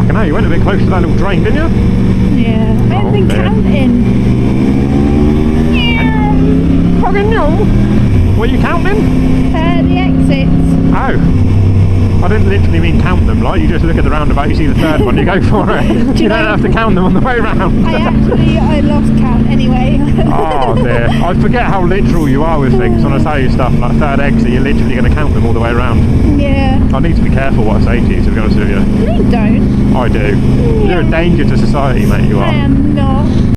Fucking hell, you went a bit close to that little drain, didn't you? Yeah, I haven't been dear. counting. Yeah. Fucking no. What are you counting? The exits. Oh. I didn't literally mean count them, like, you just look at the roundabout, you see the third one, you go for it. You don't have to count them on the way round. I lost count anyway. Oh dear. I forget how literal you are with things when I tell you stuff like third exit, you're literally going to count them all the way around. Yeah. I need to be careful what I say to you, to be honest with you. No, you don't. I do. You're a danger to society, mate, you are. I am not.